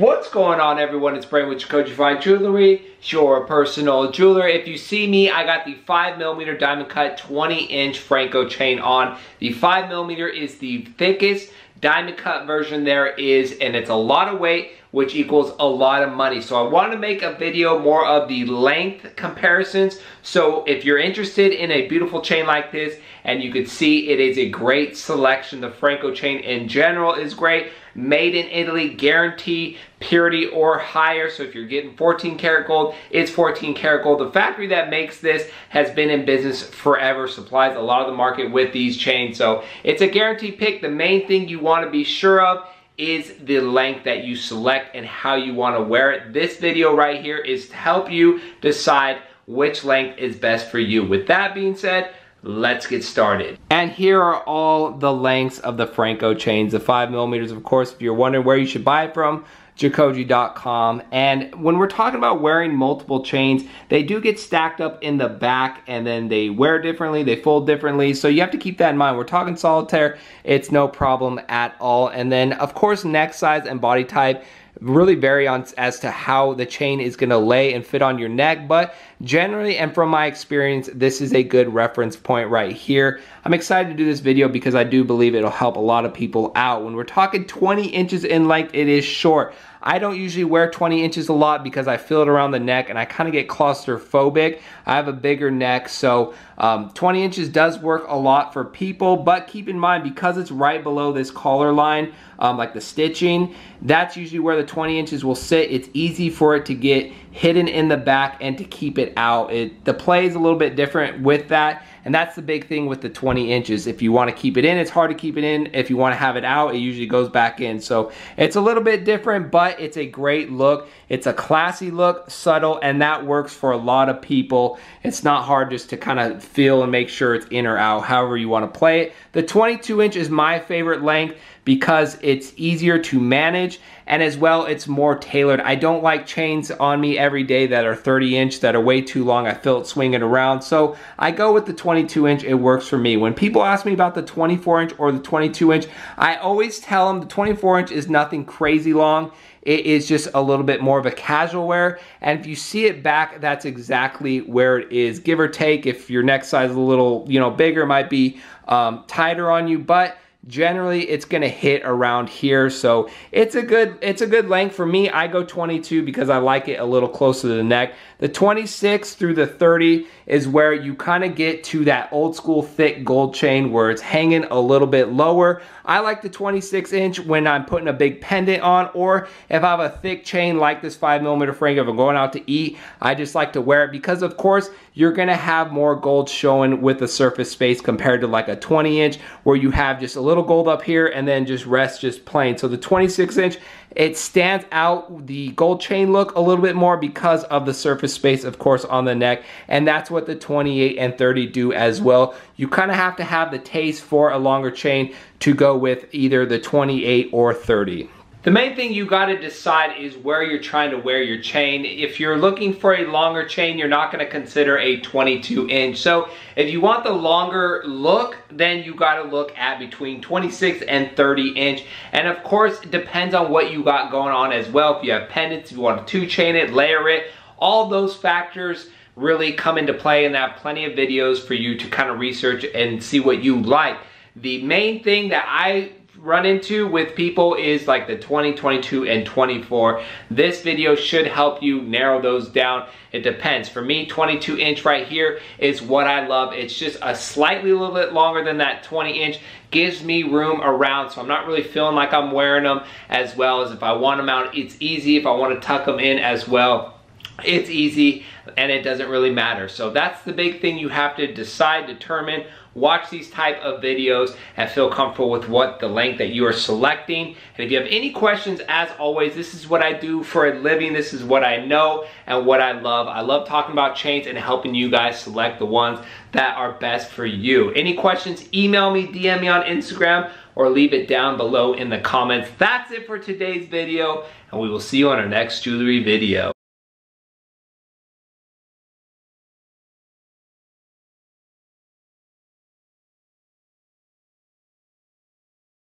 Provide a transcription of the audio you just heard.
What's going on, everyone? It's Brandon with JACOJE Fine Jewelry, your personal jeweler. If you see me, I got the 5mm diamond cut 20-inch Franco chain on. The 5mm is the thickest diamond cut version there is, and it's a lot of weight, which equals a lot of money. So I want to make a video more of the length comparisons. So if you're interested in a beautiful chain like this, and you could see it is a great selection, the Franco chain in general is great. Made in Italy, guarantee purity or higher. So if you're getting 14 karat gold, it's 14 karat gold. The factory that makes this has been in business forever, supplies a lot of the market with these chains. So it's a guaranteed pick. The main thing you want to be sure of is the length that you select and how you want to wear it. This video right here is to help you decide which length is best for you. With that being said, let's get started. And here are all the lengths of the Franco chains. The 5mm, of course, if you're wondering where you should buy it from, JACOJE.com. And when we're talking about wearing multiple chains, they do get stacked up in the back, and then they wear differently, they fold differently. So you have to keep that in mind. We're talking solitaire, it's no problem at all. And then, of course, neck size and body type really vary on as to how the chain is going to lay and fit on your neck, but generally, and from my experience, this is a good reference point right here. I'm excited to do this video because I do believe it'll help a lot of people out. When we're talking 20 inches in length, it is short. I don't usually wear 20 inches a lot because I feel it around the neck and I kind of get claustrophobic. I have a bigger neck, so 20 inches does work a lot for people, but keep in mind, because it's right below this collar line, like the stitching, that's usually where the 20 inches will sit. It's easy for it to get hidden in the back and to keep it out. The play is a little bit different with that, and that's the big thing with the 20 inches. If you want to keep it in, it's hard to keep it in. If you want to have it out, it usually goes back in. So it's a little bit different, but it's a great look. It's a classy look, subtle, and that works for a lot of people. It's not hard just to kind of feel and make sure it's in or out, however you want to play it. The 22-inch is my favorite length because it's easier to manage, and as well, it's more tailored. I don't like chains on me every day that are 30-inch that are way too long. I feel it swinging around, so I go with the 22-inch. It works for me. When people ask me about the 24-inch or the 22-inch, I always tell them the 24-inch is nothing crazy long. It is just a little bit more of a casual wear, and if you see it back, that's exactly where it is, give or take. If your neck size is a little, bigger, it might be tighter on you, but generally it's gonna hit around here. So it's a good length for me. I go 22 because I like it a little closer to the neck. The 26 through the 30 is where you kind of get to that old school thick gold chain where it's hanging a little bit lower. I like the 26-inch when I'm putting a big pendant on, or if I have a thick chain like this 5mm Franco, if I'm going out to eat, I just like to wear it because, of course, you're gonna have more gold showing with the surface space compared to like a 20-inch where you have just a little gold up here and then just rest just plain. So the 26-inch, it stands out, the gold chain look, a little bit more because of the surface space, of course, on the neck, and that's what the 28 and 30 do as well. You kind of have to have the taste for a longer chain to go with either the 28 or 30. The main thing you got to decide is where you're trying to wear your chain. If you're looking for a longer chain, you're not going to consider a 22-inch. So if you want the longer look, then you got to look at between 26 and 30-inch. And of course, it depends on what you got going on as well. If you have pendants, if you want to 2-chain it, layer it, all those factors really come into play, and I have plenty of videos for you to kind of research and see what you like. The main thing that I run into with people is like the 20, 22, and 24. This video should help you narrow those down. It depends. For me, 22-inch right here is what I love. It's just a little bit longer than that 20-inch. Gives me room around, so I'm not really feeling like I'm wearing them, as well as if I want them out, it's easy. If I want to tuck them in as well, it's easy, and it doesn't really matter. So that's the big thing you have to decide, determine. Watch these type of videos and feel comfortable with what the length that you are selecting. And if you have any questions, as always, this is what I do for a living. This is what I know and what I love. I love talking about chains and helping you guys select the ones that are best for you. Any questions, email me, DM me on Instagram, or leave it down below in the comments. That's it for today's video, and we will see you on our next jewelry video.